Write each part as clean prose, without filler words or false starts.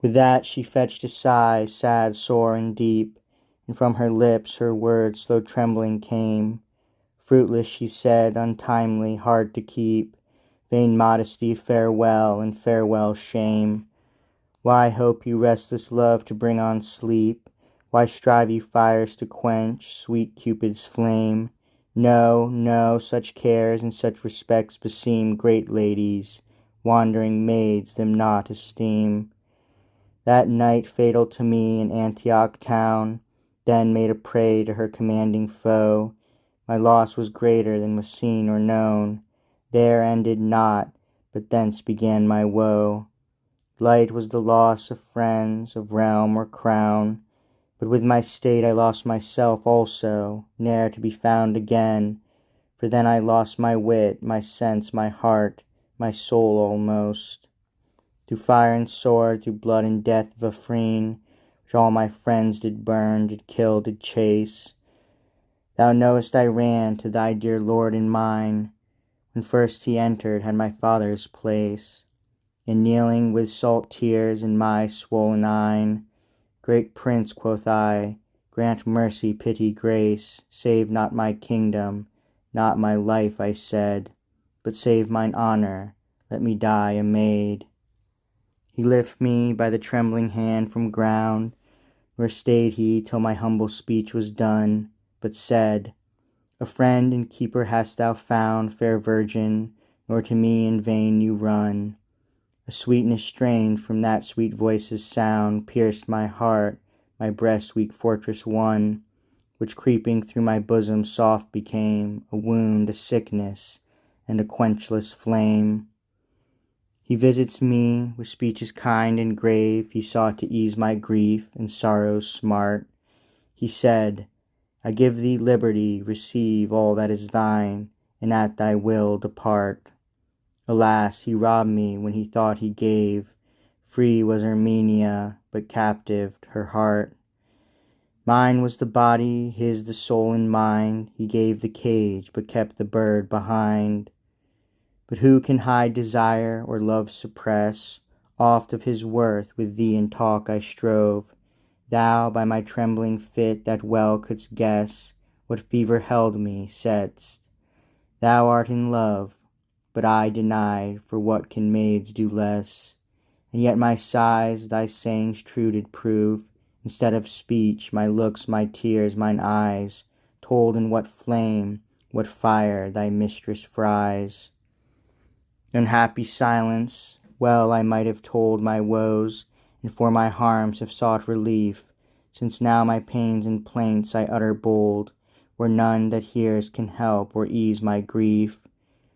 With that she fetched a sigh, sad, sore, and deep, and from her lips her words slow trembling came. Fruitless, she said, untimely, hard to keep, vain modesty, farewell, and farewell shame. Why hope you restless love to bring on sleep? Why strive you fires to quench sweet Cupid's flame? No, no, such cares and such respects beseem great ladies, wandering maids them not esteem. That night fatal to me in Antioch town, then made a prey to her commanding foe, my loss was greater than was seen or known. There ended not, but thence began my woe. Light was the loss of friends, of realm or crown, but with my state I lost myself also, ne'er to be found again. For then I lost my wit, my sense, my heart, my soul almost. Through fire and sword, through blood and death of a fiend, which all my friends did burn, did kill, did chase, thou knowest I ran to thy dear Lord and mine, when first he entered had my father's place. And kneeling with salt tears in my swollen eyne, Great Prince, quoth I, grant mercy, pity, grace, save not my kingdom, not my life, I said, but save mine honour, let me die a maid. He lift me by the trembling hand from ground, nor stayed he till my humble speech was done, but said, a friend and keeper hast thou found, fair virgin, nor to me in vain you run. A sweetness strange from that sweet voice's sound pierced my heart, my breast's weak fortress won, which creeping through my bosom soft became a wound, a sickness, and a quenchless flame. He visits me with speeches kind and grave, he sought to ease my grief and sorrow's smart. He said, I give thee liberty, receive all that is thine, and at thy will depart. Alas, he robbed me when he thought he gave. Free was Armenia, but captive her heart. Mine was the body, his the soul and mind. He gave the cage, but kept the bird behind. But who can hide desire or love suppress? Oft of his worth with thee in talk I strove. Thou by my trembling fit that well couldst guess what fever held me, saidst, thou art in love. But I denied, for what can maids do less? And yet my sighs thy sayings true did prove. Instead of speech, my looks, my tears, mine eyes told in what flame, what fire thy mistress fries. Unhappy silence, well I might have told my woes, and for my harms have sought relief, since now my pains and plaints I utter bold, where none that hears can help or ease my grief.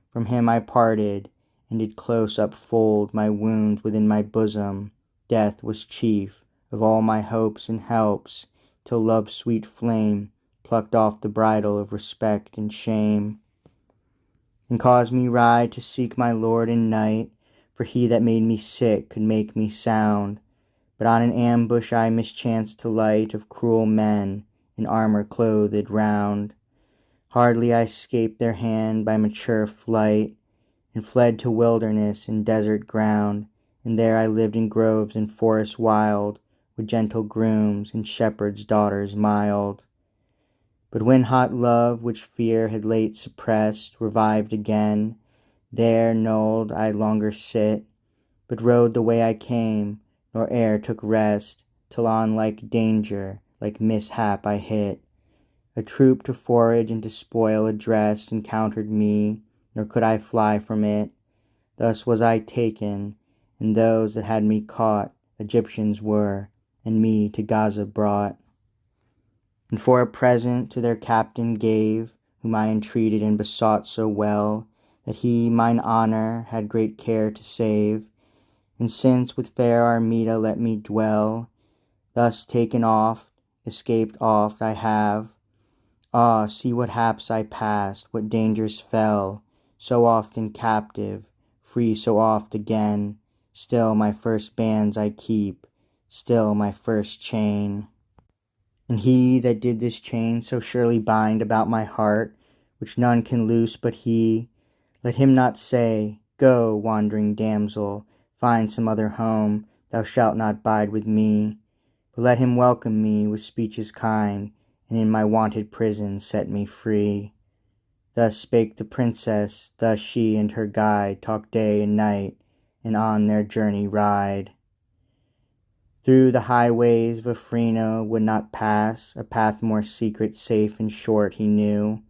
From him I parted, and did close upfold my wounds within my bosom. Death was chief of all my hopes and helps, till love's sweet flame plucked off the bridle of respect and shame, and caused me ride to seek my Lord in night, for he that made me sick could make me sound. But on an ambush I mischanced to light of cruel men, in armour clothed round. Hardly I escaped their hand by mature flight, and fled to wilderness and desert ground, and there I lived in groves and forests wild, with gentle grooms and shepherds' daughters mild. But when hot love, which fear had late suppressed, revived again, there nulled I longer sit, but rode the way I came, nor e'er took rest, till on like danger, like mishap I hit. A troop to forage and to spoil addressed encountered me, nor could I fly from it. Thus was I taken, and those that had me caught Egyptians were, and me to Gaza brought. And for a present to their captain gave, whom I entreated and besought so well, that he mine honour had great care to save. And since with fair Armida let me dwell, thus taken oft, escaped oft I have. Ah, see what haps I passed, what dangers fell, so often captive, free so oft again. Still my first bands I keep, still my first chain. And he that did this chain so surely bind about my heart, which none can loose but he, let him not say, go, wandering damsel, find some other home, thou shalt not bide with me, but let him welcome me with speeches kind, and in my wonted prison set me free. Thus spake the princess, thus she and her guide talk day and night, and on their journey ride. Through the highways Vafrino would not pass, a path more secret, safe, and short he knew.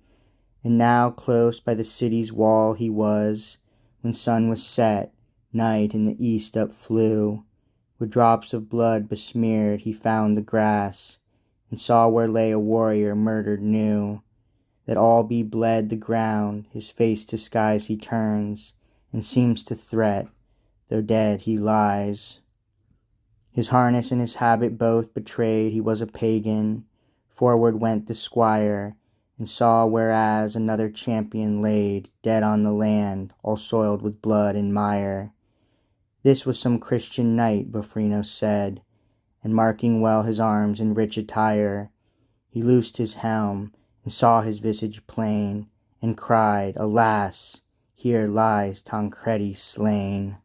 And now close by the city's wall he was, when sun was set, night in the east upflew. With drops of blood besmeared he found the grass, and saw where lay a warrior murdered new. That all be bled the ground, his face to skies he turns, and seems to threat, though dead he lies. His harness and his habit both betrayed he was a pagan. Forward went the squire, and saw whereas another champion laid dead on the land, all soiled with blood and mire. This was some Christian knight, Vafrino said, and marking well his arms and rich attire, he loosed his helm, and saw his visage plain, and cried, Alas! Here lies Tancredi slain.